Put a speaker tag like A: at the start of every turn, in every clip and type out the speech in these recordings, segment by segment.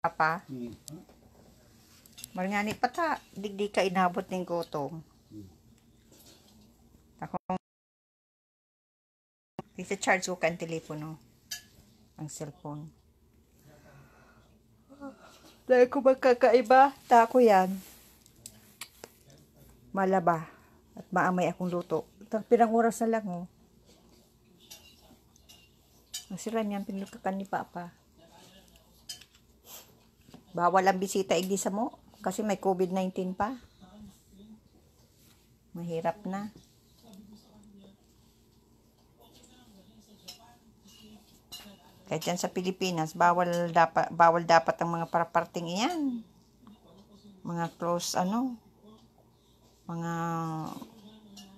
A: Papa. Marngani pata, digdi ka inabot ng gutom. Ako, isa-charge ko kan telepono. Ang cellphone. Dahil ko magkakaiba, tako yan. Malaba. At maamay akong luto. Pirang oras na lang, oh. Masira niyan, pinulkakan ni Papa. Bawal ang bisita igdisa mo. Kasi may COVID-19 pa. Mahirap na. Kahit yan sa Pilipinas, bawal dapat ang mga paraparting iyan. Mga close, mga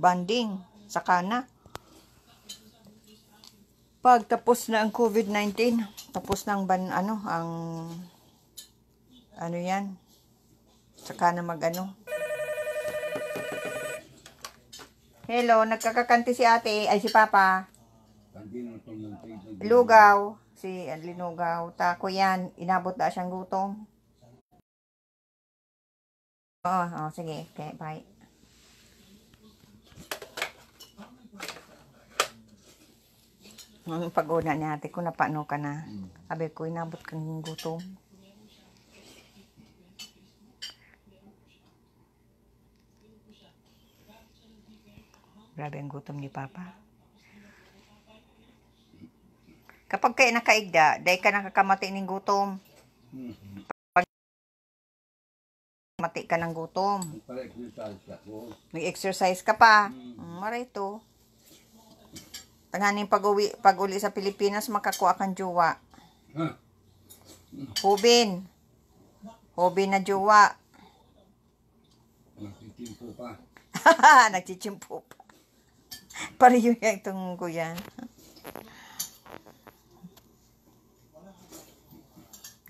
A: banding, saka na. Pag tapos na ang COVID-19, tapos na ang yan, saka na Hello, nagkakakanti si ate, ay si Papa. Lugaw, si Linugaw. Tako yan, inabot na siyang gutom. Oo, sige, okay, bye. Ang pag-una ni ate ko, napano ka na. Sabi ko, inabot kang gutom. Grabe ang gutom ni Papa. Kapag kayo nakaigda, dahil ka nakakamati ng gutom. Pag mati ka ng gutom. Nag-exercise ka pa. Maray to. Tanganing pag-uli sa Pilipinas, makakuha kang jowa. Hubin. Hubin na jowa.
B: Nagtitimpo pa.
A: Nagtitimpo pa. Pareho yung itong kuya.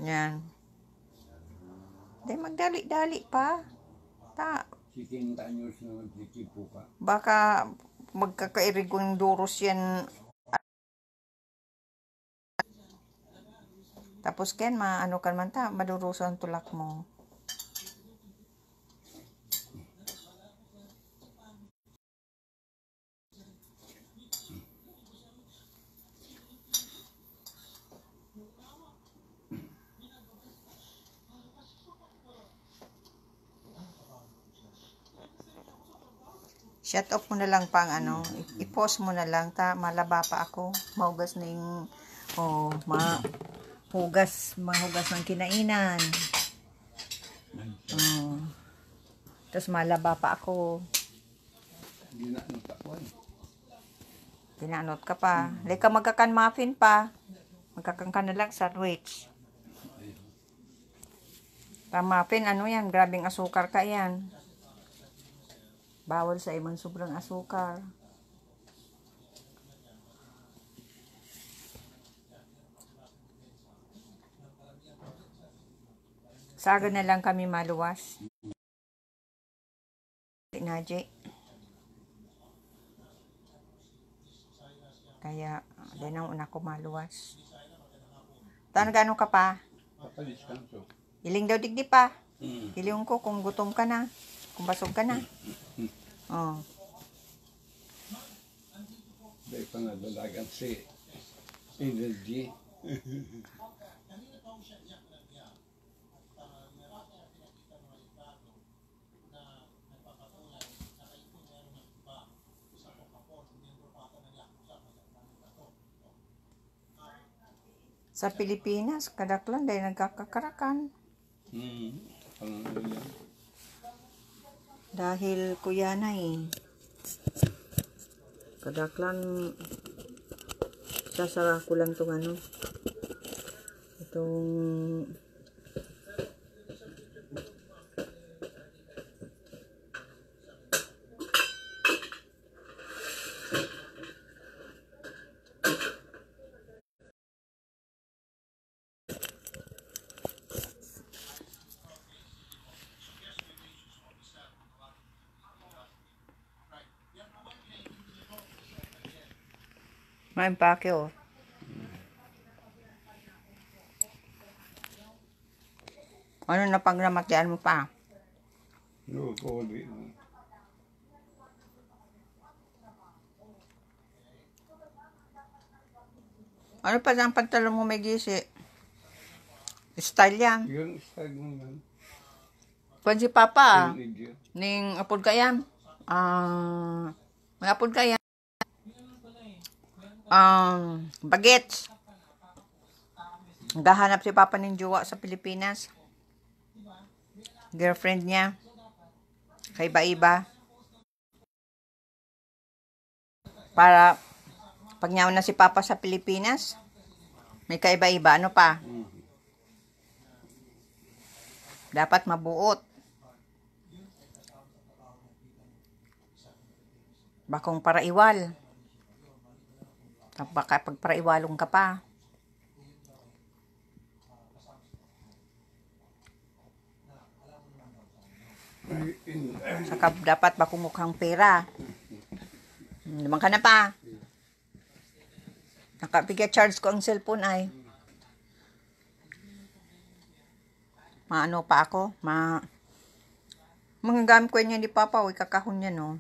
A: Yan. Hindi, magdali-dali pa.
B: Siking tanyos na nagtitimpo pa.
A: Baka magkakairigong duros yan. Tapos ken, maano kan man ta, maduruso ang tulak mo. Shut off mo na lang pang i-pause mo na lang ta, malaba pa ako. Mahugas na yung mahugas ng kinainan. Tapos malaba pa ako. Ginanot ka pa. Leka magkakan muffin pa. Magkakan ka na lang sandwich. Muffin, yan, grabing asukar ka yan. Bawal sa imang sobrang asukar. Saga na lang kami maluwas. Naji. Kaya, din ang una ko maluwas. Tahan gano'n ka pa? Hiling daw digdi pa. Hiling ko kung gutom ka na. Kung basog ka na. Oh.
B: Dahil pa nadalagan si energy.
A: Sa Pilipinas, kadaklan dahil nagkakakarakan. Dahil kuya na kadaklan sasara ko lang itong Maimpake, oh. Ano na pagramatian mo pa?
B: No, pwede.
A: Ano pa ang pantalon mo may gisi? Style yan.
B: Yung style mo yan.
A: Kung si Papa,
B: Yung idiot.
A: ning apod ka yan. May apod ka yan. Bagets. Gahanap si Papa ng jowa sa Pilipinas. Girlfriend niya. Kaiba-iba. Para pag nyaw na si Papa sa Pilipinas, may kaiba-iba. Ano pa? Dapat mabuot. Bakong paraiwal. Baka pag paraiwalong ka pa. Saka dapat bakong mukhang pera. Naman ka na pa. Nakapigya-charge ko ang cellphone ay. Maano pa ako? Mga gamit ko niya ni Papa. Uy, kakahon niya, no?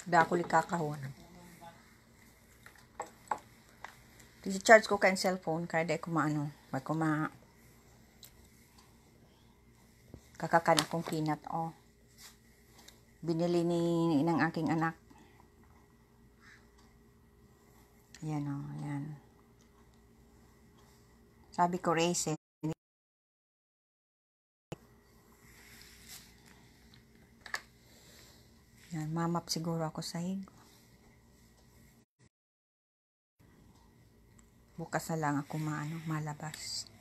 A: Dako li kakahon. I-charge ko kayong cellphone. Kaya di ko maano. May ko kakakan akong peanut, oh. Binili ng aking anak. Ayan, oh. Ayan. Sabi ko, race, yan, mamap siguro ako sa hig. Bukas na lang ako malabas.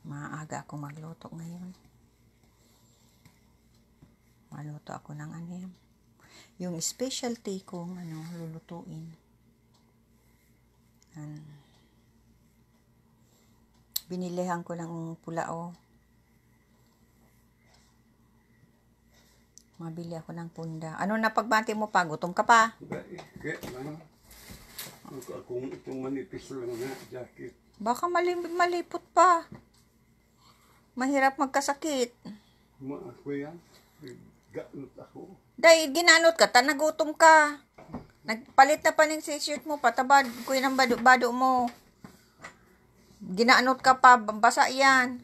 A: Maaga ako magluto ngayon. Maluto ako ng yung specialty kong lulutuin. Binilihan ko ng pulao. Mabili ako ng punda. Ano na pagbati mo pa? Gutom ka pa?
B: Kaya lang. Kung itong manipis lang na jacket.
A: Baka malipot pa. Mahirap magkasakit.
B: Ako yan. Ganot ako.
A: Dahil ginanot ka, nagutom ka. Nagpalit na pa ng t-shirt mo, patabad ko yun ang bado mo. Ginaanot ka pa, basa yan.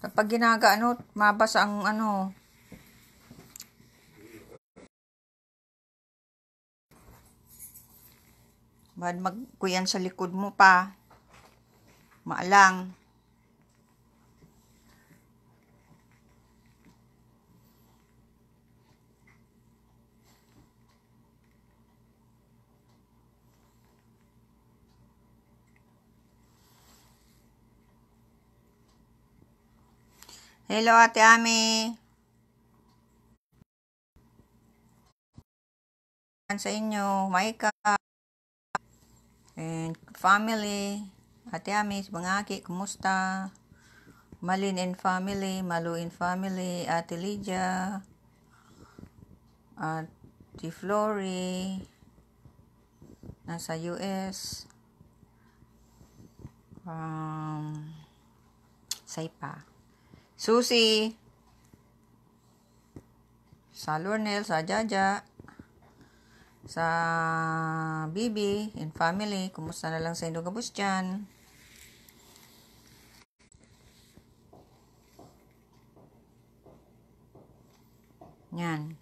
A: Kapag ginagaanot, mabasa ang Bad magkuyan sa likod mo pa. Maalang. Hello, Ate Ami. Sa inyo, Maika. And family. Ate Ami, mga aki, kumusta? Malin and family, Malu and family, Ate Lydia, Ate Flory, nasa US. Saipa. Susie, sa Lornel, sa Jaja, sa Bibi and family, kumusta na lang sa Indo Gabus dyan? Yan.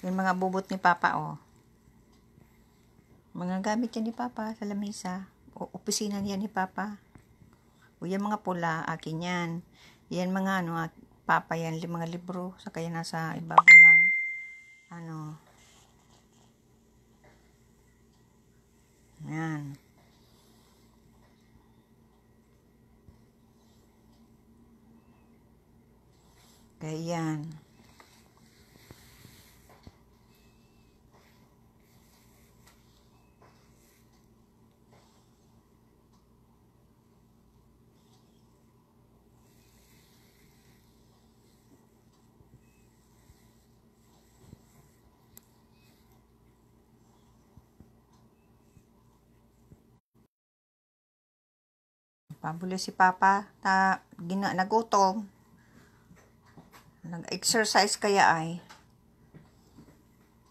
A: Yung mga bubot ni Papa, oh. Mga gamit yan ni Papa sa lamesa. O, opisina niya ni Papa. O, yan mga pula, akin yan. Yan mga, Papa yan, mga libro. Sa kaya nasa ibabaw ng, yan. Kaya yan. Pabuli si Papa. Nagutom. Nag-exercise kaya ay.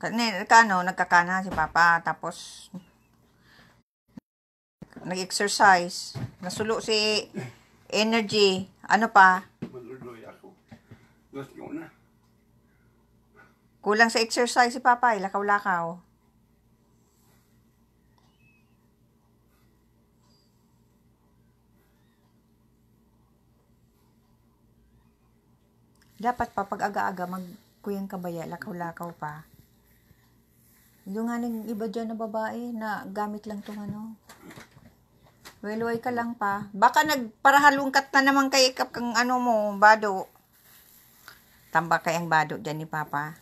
A: Nagkakana si Papa. Tapos, nag-exercise. Nasulo si Energy. Ano pa?
B: Maluloy ako. Dos ko na.
A: Kulang sa exercise si Papa. Lakaw-lakaw. Dapat pa pag aga-aga magkuyang kabaya, lakaw-lakaw pa. Yung nga ng iba dyan na babae na gamit lang tong ano. Weluay ka lang pa. Baka nagparahalungkat na naman kay kang ano mo, bado. Tambak kayang bado dyan ni Papa.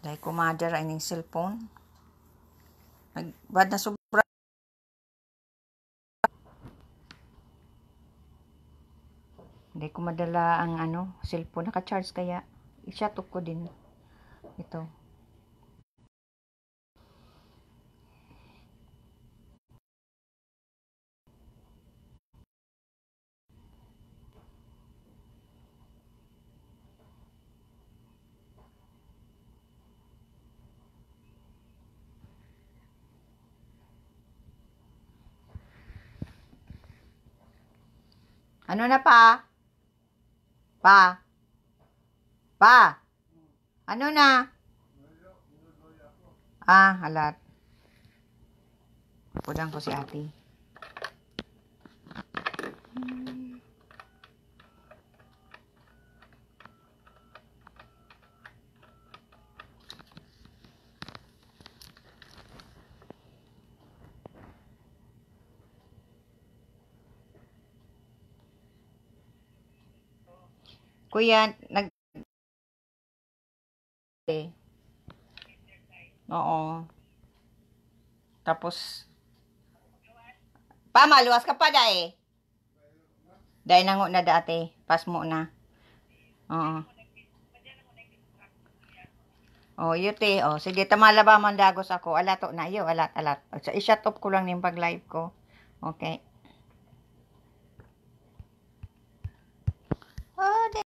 A: Dahil kumadara ining cellphone. Nagbad na sobra. Hindi ko madala ang cellphone. Naka-charge kaya. I-shut off ko din. Ito. Ano na pa? Pa? Ano na? Halat. Pudang ko si ate. Kuya, Oo. Tapos, maluwas ka pa dahil. Dahil nango na dati. Pas mo na. Oo. Yute. Sige, tamalaba man dagos ako. Alato na iyo. Alat. So, i-shut off ko lang yung pag-live ko. Okay.